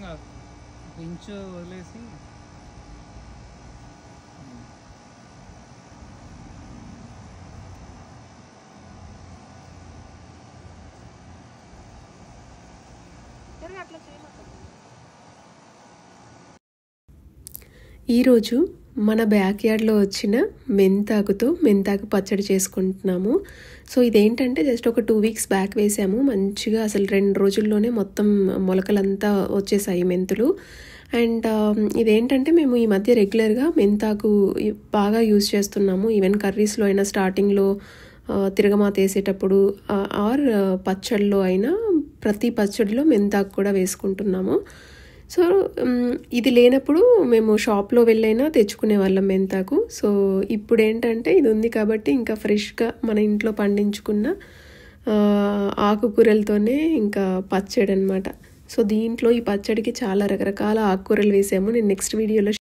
కాదు, ఇంచు వదిలేసి ఈరోజు మన బ్యాక్ యార్డ్లో వచ్చిన మెంతాకు పచ్చడి చేసుకుంటున్నాము. సో ఇదేంటంటే జస్ట్ ఒక 2 వీక్స్ బ్యాక్ వేసాము. మంచిగా అసలు 2 రోజుల్లోనే మొత్తం మొలకలంతా వచ్చేసాయి మెంతులు. అండ్ ఇదేంటంటే మేము ఈ మధ్య రెగ్యులర్గా మెంతాకు బాగా యూజ్ చేస్తున్నాము. ఈవెన్ కర్రీస్లో అయినా, స్టార్టింగ్లో తిరగమాత వేసేటప్పుడు ఆర్ పచ్చడిలో అయినా ప్రతి పచ్చడిలో మెంతాకు కూడా వేసుకుంటున్నాము. సో ఇది లేనప్పుడు మేము షాప్లో వెళ్ళైనా తెచ్చుకునే వాళ్ళం మెంతాకు. సో ఇప్పుడు ఏంటంటే ఇది ఉంది కాబట్టి ఇంకా ఫ్రెష్గా మన ఇంట్లో పండించుకున్న ఆకుకూరలతోనే ఇంకా పచ్చడి అనమాట. సో దీంట్లో ఈ పచ్చడికి చాలా రకరకాల ఆకుకూరలు వేసాము. నేను నెక్స్ట్ వీడియోలో